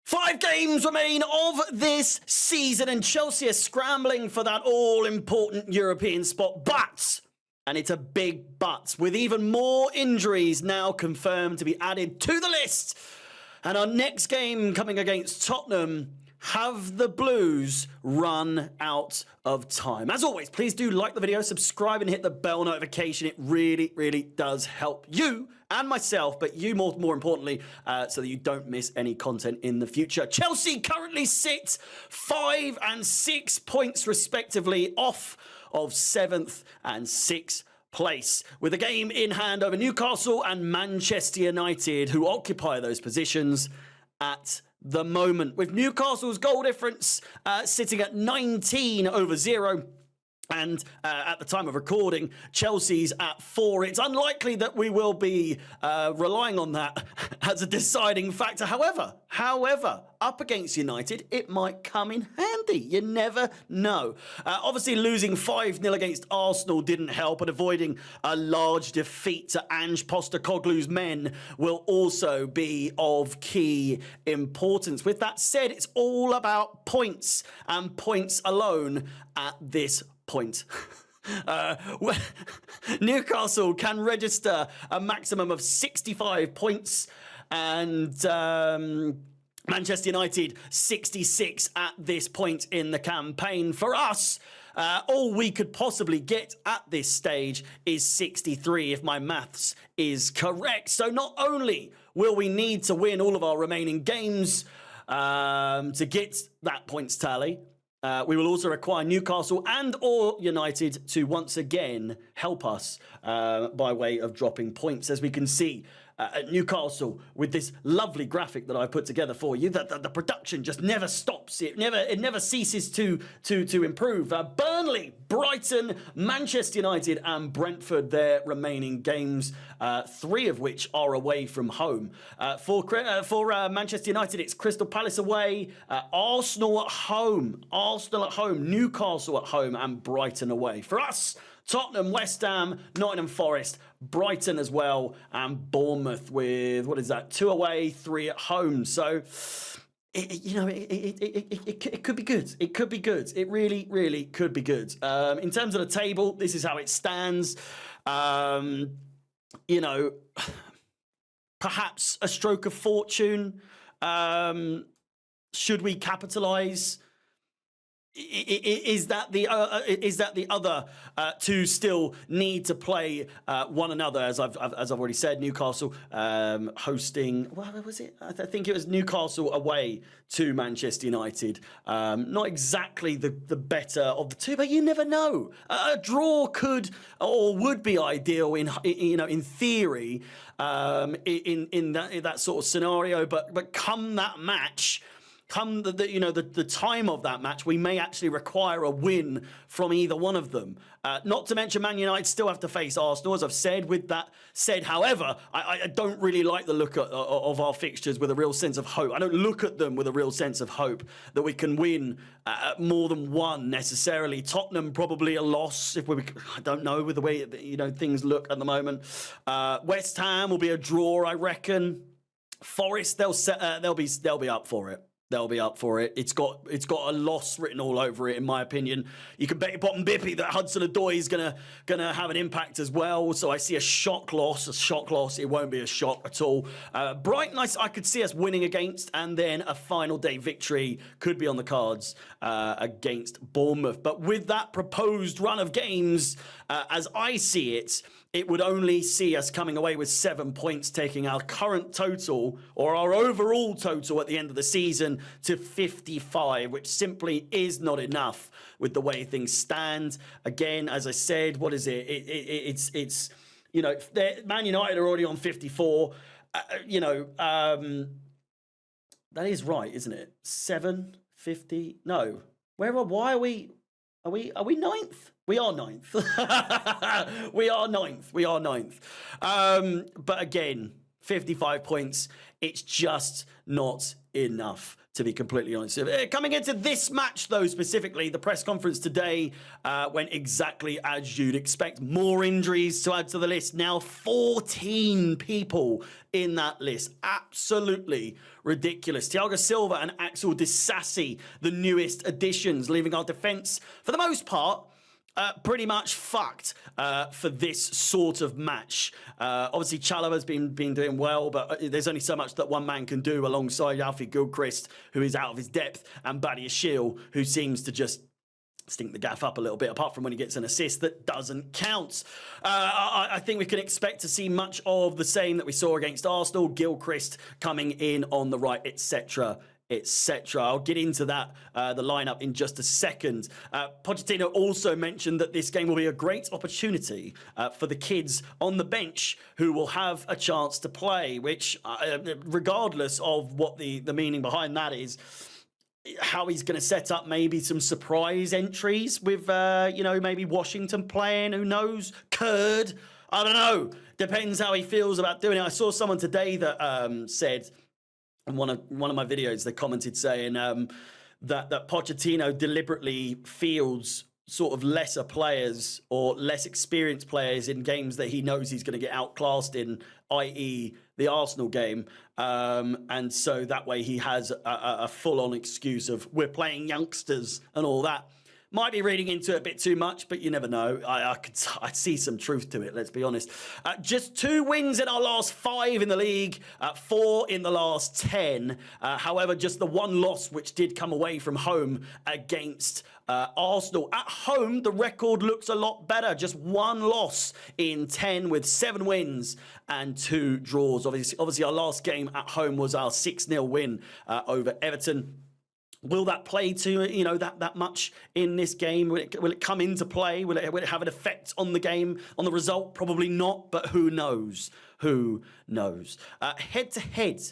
5 games remain of this season, and Chelsea are scrambling for that all-important European spot. But, and it's a big but, with even more injuries now confirmed to be added to the list. And our next game coming against Tottenham, have the Blues run out of time? As always, please do like the video, subscribe and hit the bell notification. It really, really does help you and myself, but you more importantly, so that you don't miss any content in the future. Chelsea currently sit 5 and 6 points respectively off of 7th and 6th place, with a game in hand over Newcastle and Manchester United, who occupy those positions at the moment, with Newcastle's goal difference sitting at 19/0. And at the time of recording, Chelsea's at 4. It's unlikely that we will be relying on that as a deciding factor. However, up against United, it might come in handy. You never know. Obviously, losing 5-0 against Arsenal didn't help, and avoiding a large defeat to Ange Postecoglou's men will also be of key importance. With that said, it's all about points and points alone at this point. Newcastle can register a maximum of 65 points, and Manchester United 66 at this point in the campaign. For us, all we could possibly get at this stage is 63 if my maths is correct. So not only will we need to win all of our remaining games to get that points tally, we will also require Newcastle and or United to once again help us by way of dropping points. As we can see at Newcastle with this lovely graphic that I put together for you, that the production just never stops. It never ceases to improve. Burnley, Brighton, Manchester United and Brentford, their remaining games, 3 of which are away from home. For Manchester United, it's Crystal Palace away, Arsenal at home, Newcastle at home and Brighton away. For us, Tottenham, West Ham, Nottingham Forest, Brighton as well, and Bournemouth with, what is that, 2 away, 3 at home. So, it could be good. It could be good. It really, really could be good. In terms of the table, this is how it stands. Perhaps a stroke of fortune. Should we capitalise? Is that the other two still need to play one another? As I've already said, Newcastle hosting. What was it? I think it was Newcastle away to Manchester United. Not exactly the better of the two, but you never know. A draw could or would be ideal in theory in that sort of scenario. But come that match. Come the time of that match, we may actually require a win from either one of them. Not to mention Man United still have to face Arsenal, as I've said. With that said, however, I don't really like the look of our fixtures with a real sense of hope. I don't look at them with a real sense of hope that we can win more than one necessarily. Tottenham probably a loss if I don't know, with the way things look at the moment. West Ham will be a draw, I reckon. Forest, they'll be up for it. They'll be up for it. It's got a loss written all over it, in my opinion. You can bet your bottom bippy that Hudson-Odoi is gonna have an impact as well. So I see a shock loss. It won't be a shock at all. Brighton, I could see us winning against, and then a final day victory could be on the cards against Bournemouth. But with that proposed run of games, as I see it, it would only see us coming away with 7 points, taking our current total or our overall total at the end of the season to 55, which simply is not enough with the way things stand. Again, as I said, what is it? It's Man United are already on 54. That is right, isn't it? 750? No. Why are we? Are we ninth? We are ninth. We are ninth. But again, 55 points. It's just not enough, to be completely honest. Coming into this match, though, specifically, the press conference today went exactly as you'd expect. More injuries to add to the list. Now 14 people in that list. Absolutely ridiculous. Thiago Silva and Axel Disasi, the newest additions, leaving our defence, for the most part, pretty much fucked for this sort of match. Obviously, Chalobah's been doing well, but there's only so much that one man can do alongside Alfie Gilchrist, who is out of his depth, and Badia Shiel, who seems to just stink the gaff up a little bit, apart from when he gets an assist that doesn't count. I think we can expect to see much of the same that we saw against Arsenal. Gilchrist coming in on the right, etc., etc. I'll get into that, the lineup, in just a second. Pochettino also mentioned that this game will be a great opportunity for the kids on the bench who will have a chance to play, which, regardless of what the meaning behind that is, how he's going to set up maybe some surprise entries with, maybe Washington playing, who knows, Kurd, I don't know. Depends how he feels about doing it. I saw someone today that said, in one of my videos, they commented saying that Pochettino deliberately fields sort of lesser players or less experienced players in games that he knows he's going to get outclassed in, i.e. the Arsenal game. And so that way he has a full-on excuse of, we're playing youngsters and all that. Might be reading into it a bit too much, but you never know. I see some truth to it, let's be honest. Just 2 wins in our last 5 in the league, 4 in the last 10. However, just the 1 loss, which did come away from home against Arsenal. At home, the record looks a lot better. Just 1 loss in 10 with 7 wins and 2 draws. Obviously, our last game at home was our 6-0 win over Everton. Will that play to, that much in this game? Will it come into play? Will it have an effect on the game, on the result? Probably not, but who knows? Who knows? Head to head,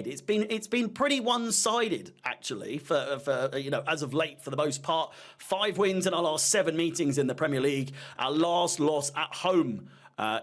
it's been pretty one-sided, actually, for as of late, for the most part. 5 wins in our last 7 meetings in the Premier League. Our last loss at home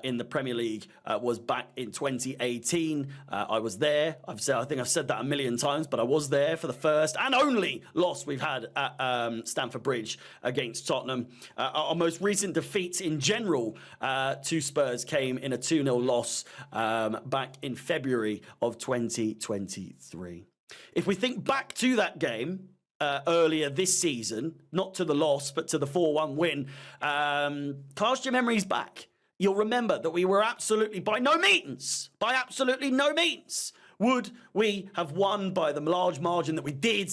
in the Premier League was back in 2018. I was there. I think I've said that a million times, but I was there for the first and only loss we've had at Stamford Bridge against Tottenham. Our most recent defeats in general to Spurs came in a 2-0 loss back in February of 2023. If we think back to that game, earlier this season, not to the loss, but to the 4-1 win, cast your memories back. You'll remember that we were absolutely no means, would we have won by the large margin that we did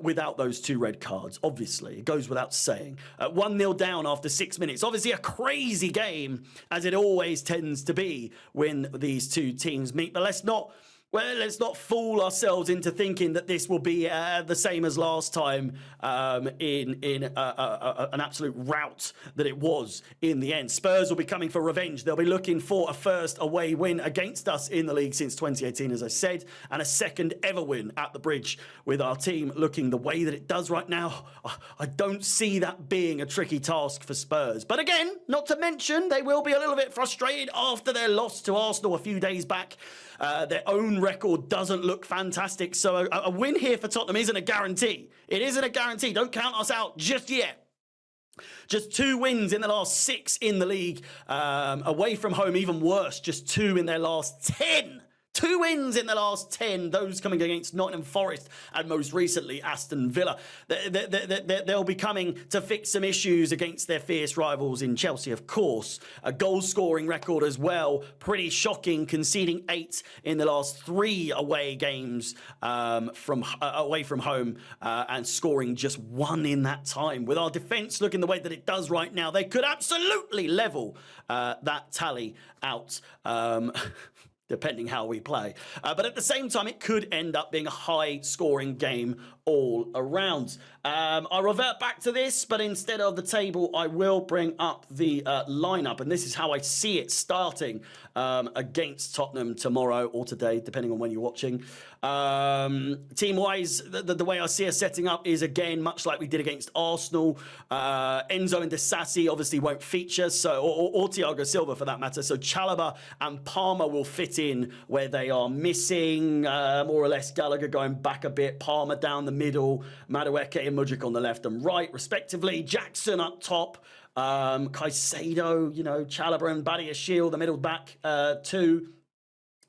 without those 2 red cards. Obviously, it goes without saying. 1-0 down after 6 minutes. Obviously, a crazy game, as it always tends to be when these 2 teams meet. But let's not fool ourselves into thinking that this will be the same as last time in an absolute rout that it was in the end. Spurs will be coming for revenge. They'll be looking for a first away win against us in the league since 2018, as I said, and a second ever win at the Bridge. With our team looking the way that it does right now, I don't see that being a tricky task for Spurs. But again, not to mention, they will be a little bit frustrated after their loss to Arsenal a few days back. Their own record doesn't look fantastic. So a win here for Tottenham isn't a guarantee. It isn't a guarantee. Don't count us out just yet. Just 2 wins in the last 6 in the league. Away from home, even worse. Just 2 in their last 10. 2 wins in the last 10, those coming against Nottingham Forest and most recently Aston Villa. They'll be coming to fix some issues against their fierce rivals in Chelsea, of course. A goal-scoring record as well, pretty shocking, conceding 8 in the last 3 away games away from home and scoring just 1 in that time. With our defence looking the way that it does right now, they could absolutely level that tally out. depending how we play. But at the same time, it could end up being a high-scoring game all around. I'll revert back to this, but instead of the table, I will bring up the lineup, and this is how I see it starting against Tottenham tomorrow or today, depending on when you're watching. Team-wise, the way I see us setting up is, again, much like we did against Arsenal. Enzo and Disasi obviously won't feature, or Thiago Silva for that matter, so Chalobah and Palmer will fit in where they are missing, more or less Gallagher going back a bit, Palmer down the middle, Madueke and Mudryk on the left and right, respectively, Jackson up top, Caicedo, Chalobah and Badiashile, the middle back two.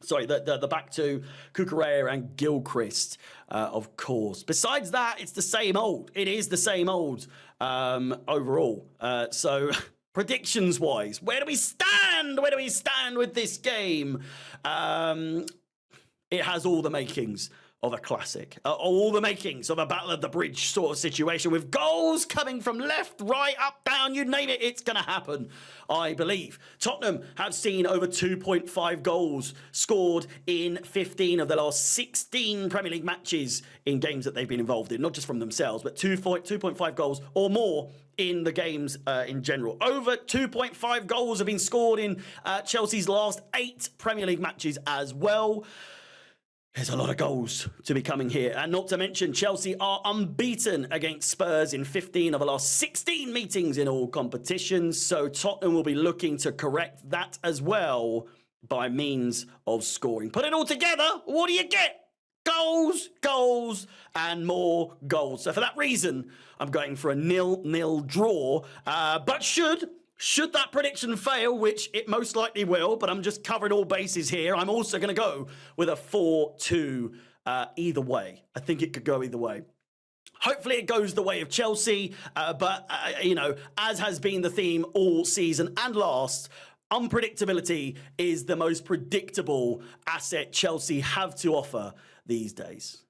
Sorry, the back two, Cucurella and Gilchrist, of course. Besides that, it's the same old. It is the same old overall. So predictions-wise, where do we stand? Where do we stand with this game? It has all the makings of a classic. All the makings of a Battle of the Bridge sort of situation with goals coming from left, right, up, down, you name it, it's going to happen, I believe. Tottenham have seen over 2.5 goals scored in 15 of the last 16 Premier League matches in games that they've been involved in, not just from themselves, but 2.5 goals or more in the games in general. Over 2.5 goals have been scored in Chelsea's last 8 Premier League matches as well. There's a lot of goals to be coming here. And not to mention, Chelsea are unbeaten against Spurs in 15 of the last 16 meetings in all competitions. So Tottenham will be looking to correct that as well by means of scoring. Put it all together, what do you get? Goals, goals, and more goals. So for that reason, I'm going for a 0-0 draw. But should that prediction fail, which it most likely will, but I'm just covering all bases here, I'm also going to go with a 4-2 either way. I think it could go either way. Hopefully it goes the way of Chelsea, but, as has been the theme all season and last, unpredictability is the most predictable asset Chelsea have to offer these days.